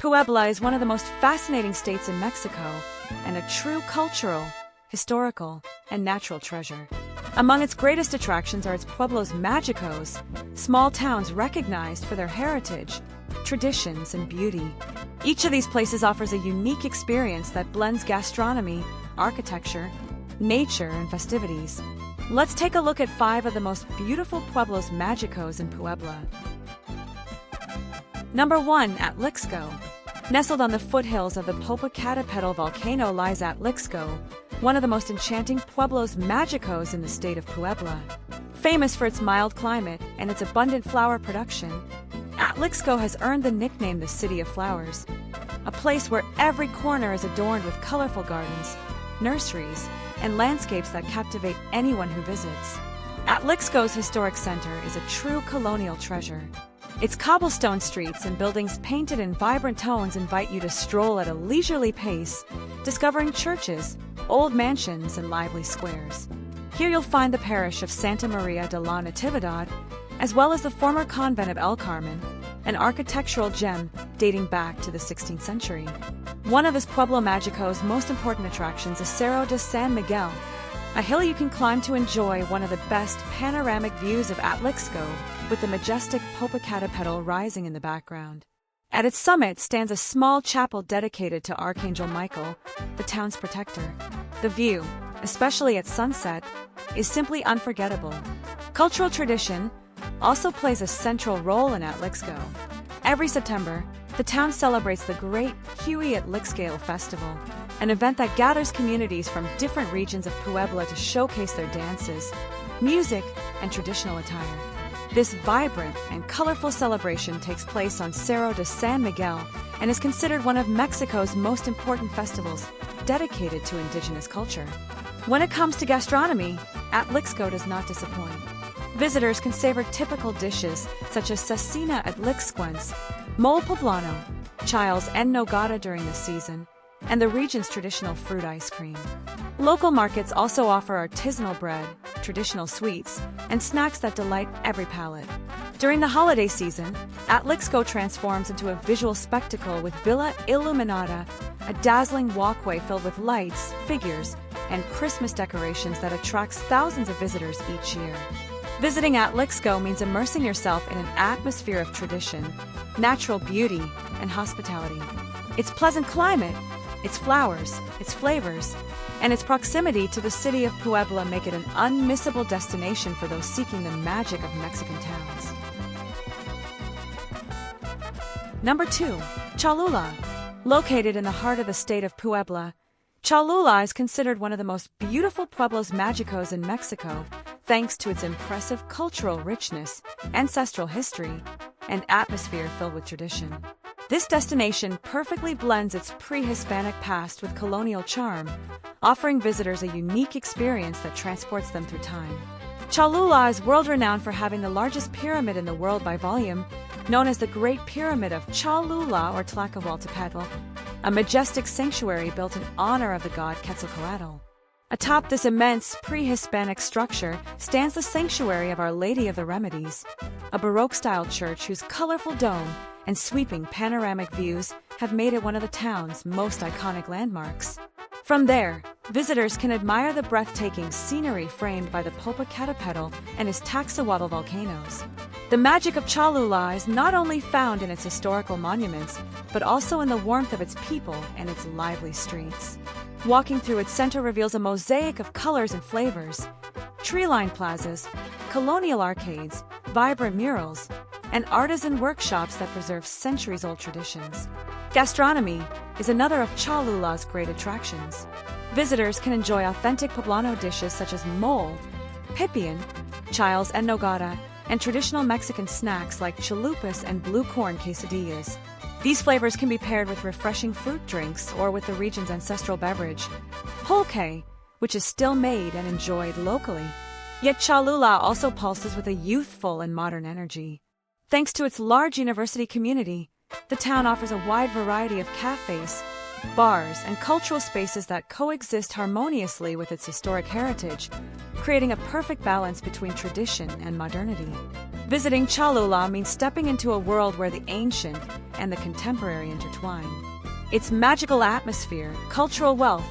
Puebla is one of the most fascinating states in Mexico and a true cultural, historical, and natural treasure. Among its greatest attractions are its Pueblos Mágicos, small towns recognized for their heritage, traditions, and beauty. Each of these places offers a unique experience that blends gastronomy, architecture, nature, and festivities. Let's take a look at 5 of the most beautiful Pueblos Mágicos in Puebla. Number 1. Atlixco. Nestled on the foothills of the Popocatépetl volcano lies Atlixco, one of the most enchanting Pueblos Mágicos in the state of Puebla. Famous for its mild climate and its abundant flower production, Atlixco has earned the nickname the City of Flowers, a place where every corner is adorned with colorful gardens, nurseries, and landscapes that captivate anyone who visits. Atlixco's historic center is a true colonial treasure. Its cobblestone streets and buildings painted in vibrant tones invite you to stroll at a leisurely pace, discovering churches, old mansions, and lively squares. Here you'll find the parish of Santa Maria de la Natividad, as well as the former convent of El Carmen, an architectural gem dating back to the 16th century. One of this Pueblo Mágico's most important attractions is Cerro de San Miguel, a hill you can climb to enjoy one of the best panoramic views of Atlixco, with the majestic Popocatépetl rising in the background. At its summit stands a small chapel dedicated to Archangel Michael, the town's protector. The view, especially at sunset, is simply unforgettable. Cultural tradition also plays a central role in Atlixco. Every September, the town celebrates the Great Atlixco Festival, an event that gathers communities from different regions of Puebla to showcase their dances, music, and traditional attire. This vibrant and colorful celebration takes place on Cerro de San Miguel and is considered one of Mexico's most important festivals dedicated to indigenous culture. When it comes to gastronomy, Atlixco does not disappoint. Visitors can savor typical dishes such as cecina atlixquense, mole poblano, chiles en nogada during the season, and the region's traditional fruit ice cream. Local markets also offer artisanal bread, traditional sweets, and snacks that delight every palate. During the holiday season, Atlixco transforms into a visual spectacle with Villa Iluminada, a dazzling walkway filled with lights, figures, and Christmas decorations that attracts thousands of visitors each year. Visiting Atlixco means immersing yourself in an atmosphere of tradition, natural beauty, and hospitality. Its pleasant climate, its flowers, its flavors, and its proximity to the city of Puebla make it an unmissable destination for those seeking the magic of Mexican towns. Number 2. Cholula. Located in the heart of the state of Puebla, Cholula is considered one of the most beautiful Pueblos Mágicos in Mexico, thanks to its impressive cultural richness, ancestral history, and atmosphere filled with tradition. This destination perfectly blends its pre-Hispanic past with colonial charm, offering visitors a unique experience that transports them through time. Cholula is world-renowned for having the largest pyramid in the world by volume, known as the Great Pyramid of Cholula or Tlaquehualtepetl, a majestic sanctuary built in honor of the god Quetzalcoatl. Atop this immense pre-Hispanic structure stands the Sanctuary of Our Lady of the Remedies, a Baroque-style church whose colorful dome and sweeping panoramic views have made it one of the town's most iconic landmarks. From there, visitors can admire the breathtaking scenery framed by the Popocatépetl and his Taxahuatl volcanoes. The magic of Cholula is not only found in its historical monuments, but also in the warmth of its people and its lively streets. Walking through its center reveals a mosaic of colors and flavors: tree-lined plazas, colonial arcades, vibrant murals, and artisan workshops that preserve centuries-old traditions. Gastronomy is another of Cholula's great attractions. Visitors can enjoy authentic poblano dishes such as mole, pipián, chiles en nogada, and traditional Mexican snacks like chalupas and blue corn quesadillas. These flavors can be paired with refreshing fruit drinks or with the region's ancestral beverage, pulque, which is still made and enjoyed locally. Yet Cholula also pulses with a youthful and modern energy. Thanks to its large university community, the town offers a wide variety of cafes, bars, and cultural spaces that coexist harmoniously with its historic heritage, creating a perfect balance between tradition and modernity. Visiting Cholula means stepping into a world where the ancient and the contemporary intertwine. Its magical atmosphere, cultural wealth,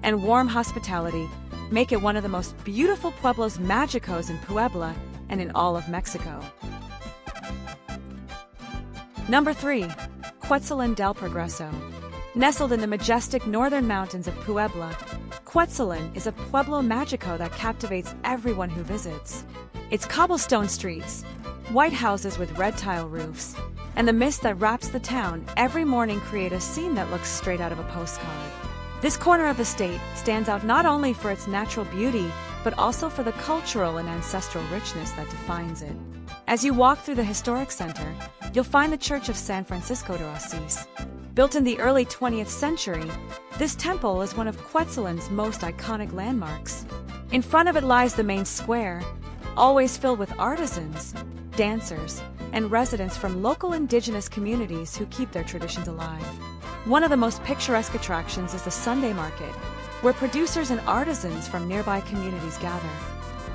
and warm hospitality make it one of the most beautiful Pueblos Mágicos in Puebla and in all of Mexico. Number 3. Cuetzalan del Progreso. Nestled in the majestic northern mountains of Puebla, Cuetzalan is a Pueblo Mágico that captivates everyone who visits. Its cobblestone streets, white houses with red tile roofs, and the mist that wraps the town every morning create a scene that looks straight out of a postcard. This corner of the state stands out not only for its natural beauty, but also for the cultural and ancestral richness that defines it. As you walk through the historic center, you'll find the Church of San Francisco de Asís. Built in the early 20th century, this temple is one of Cuetzalan's most iconic landmarks. In front of it lies the main square, always filled with artisans, dancers, and residents from local indigenous communities who keep their traditions alive. One of the most picturesque attractions is the Sunday market, where producers and artisans from nearby communities gather.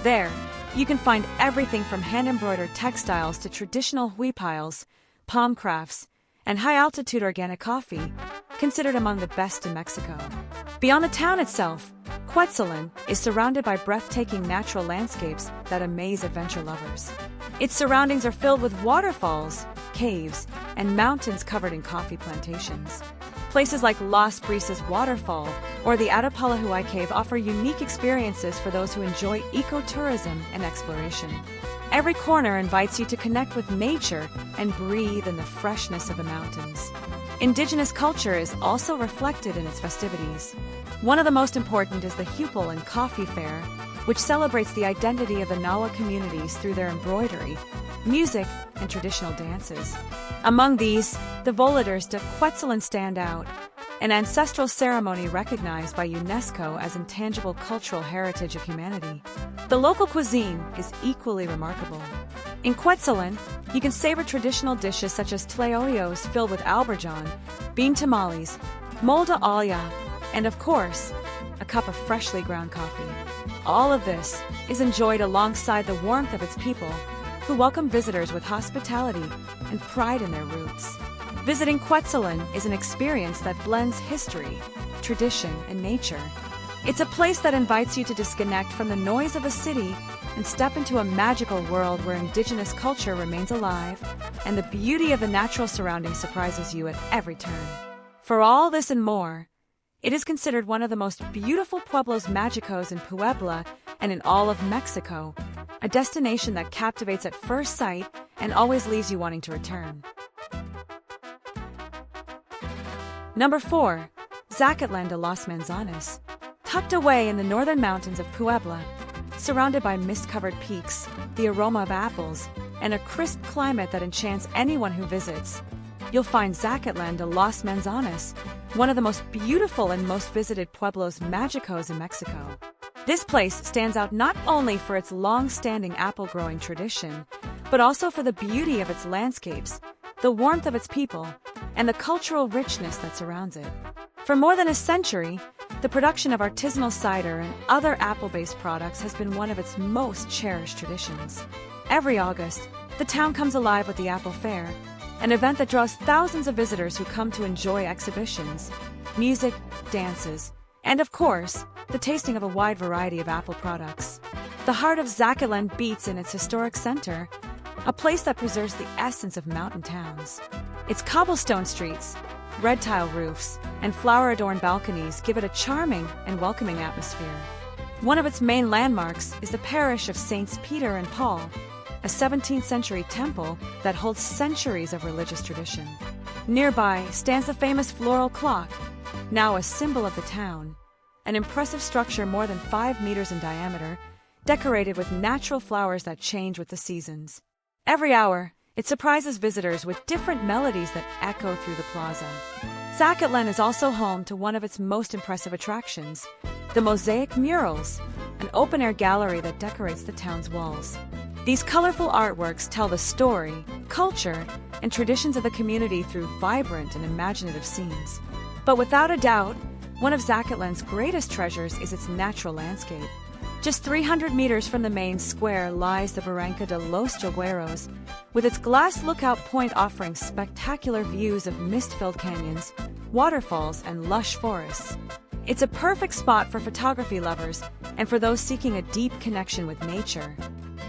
There, you can find everything from hand-embroidered textiles to traditional huipiles, palm crafts, and high-altitude organic coffee, considered among the best in Mexico. Beyond the town itself, Cuetzalan is surrounded by breathtaking natural landscapes that amaze adventure lovers. Its surroundings are filled with waterfalls, caves, and mountains covered in coffee plantations. Places like Las Brisas Waterfall or the Atapalahuay Cave offer unique experiences for those who enjoy ecotourism and exploration. Every corner invites you to connect with nature and breathe in the freshness of the mountains. Indigenous culture is also reflected in its festivities. One of the most important is the Hupil and Coffee Fair, which celebrates the identity of the Nawa communities through their embroidery, music, and traditional dances. Among these, the Voladores de Cuetzalan stand out, an ancestral ceremony recognized by UNESCO as intangible cultural heritage of humanity. The local cuisine is equally remarkable. In Cuetzalan, you can savor traditional dishes such as tlaoyos filled with alberjan, bean tamales, molda olla, and of course, a cup of freshly ground coffee. All of this is enjoyed alongside the warmth of its people, who welcome visitors with hospitality and pride in their roots. Visiting Cuetzalan is an experience that blends history, tradition, and nature. It's a place that invites you to disconnect from the noise of a city and step into a magical world where indigenous culture remains alive and the beauty of the natural surroundings surprises you at every turn. For all this and more, it is considered one of the most beautiful Pueblos Mágicos in Puebla and in all of Mexico, a destination that captivates at first sight and always leaves you wanting to return. Number 4. Zacatlán de las Manzanas. Tucked away in the northern mountains of Puebla, surrounded by mist-covered peaks, the aroma of apples, and a crisp climate that enchants anyone who visits, you'll find Zacatlán de las Manzanas, one of the most beautiful and most visited Pueblos Mágicos in Mexico. This place stands out not only for its long-standing apple-growing tradition, but also for the beauty of its landscapes, the warmth of its people, and the cultural richness that surrounds it. For more than a century, the production of artisanal cider and other apple-based products has been one of its most cherished traditions. Every August, the town comes alive with the Apple Fair, an event that draws thousands of visitors who come to enjoy exhibitions, music, dances, and of course, the tasting of a wide variety of apple products. The heart of Zacatlán beats in its historic center, a place that preserves the essence of mountain towns. Its cobblestone streets, red tile roofs, and flower-adorned balconies give it a charming and welcoming atmosphere. One of its main landmarks is the parish of Saints Peter and Paul, a 17th century temple that holds centuries of religious tradition. Nearby stands the famous floral clock, now a symbol of the town, an impressive structure more than 5 meters in diameter, decorated with natural flowers that change with the seasons. Every hour, it surprises visitors with different melodies that echo through the plaza. Zacatlán is also home to one of its most impressive attractions, the Mosaic Murals, an open-air gallery that decorates the town's walls. These colorful artworks tell the story, culture, and traditions of the community through vibrant and imaginative scenes. But without a doubt, one of Zacatlán's greatest treasures is its natural landscape. Just 300 meters from the main square lies the Barranca de los Jaguaros, with its glass lookout point offering spectacular views of mist-filled canyons, waterfalls, and lush forests. It's a perfect spot for photography lovers and for those seeking a deep connection with nature.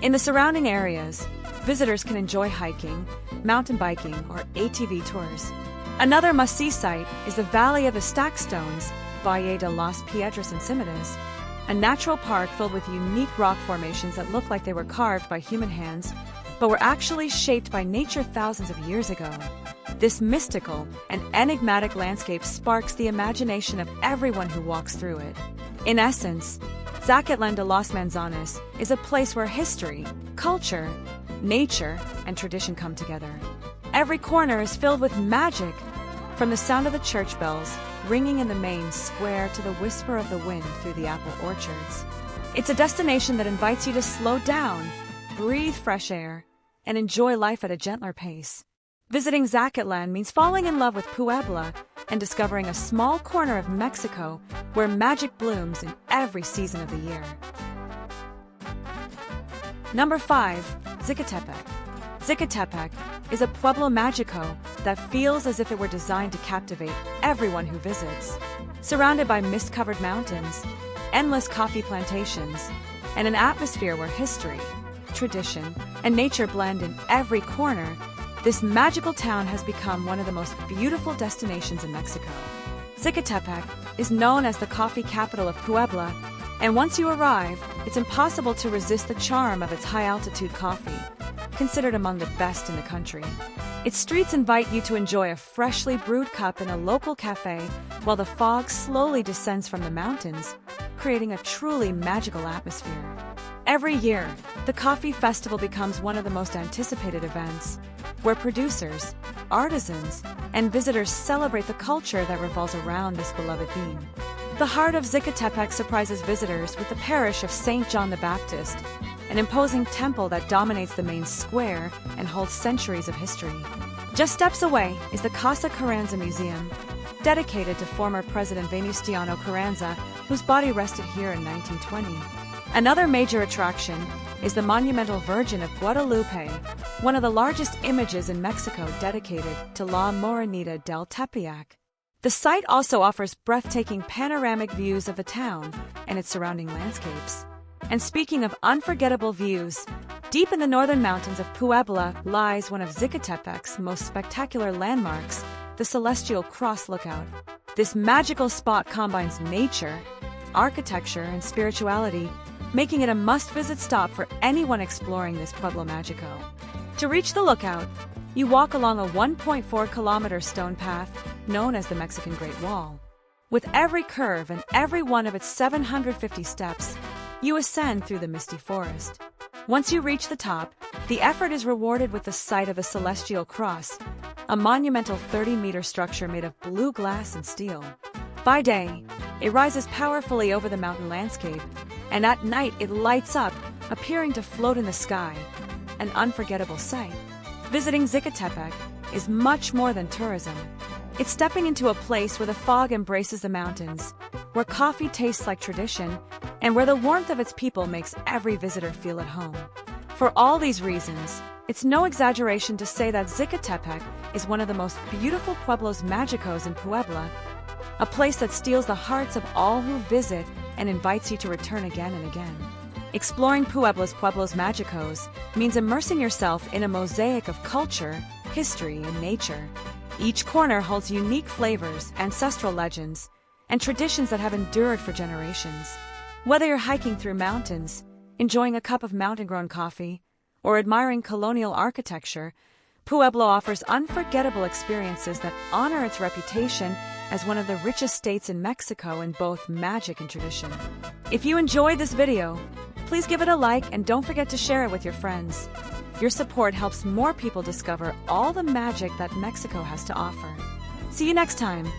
In the surrounding areas, visitors can enjoy hiking, mountain biking, or ATV tours. Another must-see site is the Valley of the Stacked Stones, Valle de las Piedras Encimidas, a natural park filled with unique rock formations that look like they were carved by human hands, but were actually shaped by nature thousands of years ago. This mystical and enigmatic landscape sparks the imagination of everyone who walks through it. In essence, Zacatlán de las Manzanas is a place where history, culture, nature, and tradition come together. Every corner is filled with magic, from the sound of the church bells ringing in the main square to the whisper of the wind through the apple orchards. It's a destination that invites you to slow down, breathe fresh air, and enjoy life at a gentler pace. Visiting Zacatlán means falling in love with Puebla and discovering a small corner of Mexico where magic blooms in every season of the year. Number 5. Xicotepec. Xicotepec is a Pueblo Mágico that feels as if it were designed to captivate everyone who visits. Surrounded by mist-covered mountains, endless coffee plantations, and an atmosphere where history, tradition, and nature blend in every corner, this magical town has become one of the most beautiful destinations in Mexico. Xicotepec is known as the coffee capital of Puebla, and once you arrive, it's impossible to resist the charm of its high-altitude coffee, considered among the best in the country. Its streets invite you to enjoy a freshly brewed cup in a local cafe while the fog slowly descends from the mountains, creating a truly magical atmosphere. Every year, the Coffee Festival becomes one of the most anticipated events, where producers, artisans, and visitors celebrate the culture that revolves around this beloved bean. The heart of Xicotepec surprises visitors with the parish of St. John the Baptist, an imposing temple that dominates the main square and holds centuries of history. Just steps away is the Casa Carranza Museum, dedicated to former President Venustiano Carranza, whose body rested here in 1920. Another major attraction is the monumental Virgin of Guadalupe, one of the largest images in Mexico dedicated to La Morenita del Tepeyac. The site also offers breathtaking panoramic views of the town and its surrounding landscapes. And speaking of unforgettable views, deep in the northern mountains of Puebla lies one of Xicotepec's most spectacular landmarks, the Celestial Cross Lookout. This magical spot combines nature, architecture, and spirituality, making it a must-visit stop for anyone exploring this Pueblo Mágico. To reach the lookout, you walk along a 1.4-kilometer stone path known as the Mexican Great Wall. With every curve and every one of its 750 steps, you ascend through the misty forest. Once you reach the top, the effort is rewarded with the sight of the Celestial Cross, a monumental 30-meter structure made of blue glass and steel. By day, it rises powerfully over the mountain landscape, and at night it lights up, appearing to float in the sky, an unforgettable sight. Visiting Xicotepec is much more than tourism. It's stepping into a place where the fog embraces the mountains, where coffee tastes like tradition, and where the warmth of its people makes every visitor feel at home. For all these reasons, it's no exaggeration to say that Xicotepec is one of the most beautiful Pueblos Mágicos in Puebla, a place that steals the hearts of all who visit and invites you to return again and again. Exploring Puebla's Pueblos Mágicos means immersing yourself in a mosaic of culture, history, and nature. Each corner holds unique flavors, ancestral legends, and traditions that have endured for generations. Whether you're hiking through mountains, enjoying a cup of mountain-grown coffee, or admiring colonial architecture, Pueblo offers unforgettable experiences that honor its reputation as one of the richest states in Mexico in both magic and tradition. If you enjoyed this video, please give it a like and don't forget to share it with your friends. Your support helps more people discover all the magic that Mexico has to offer. See you next time.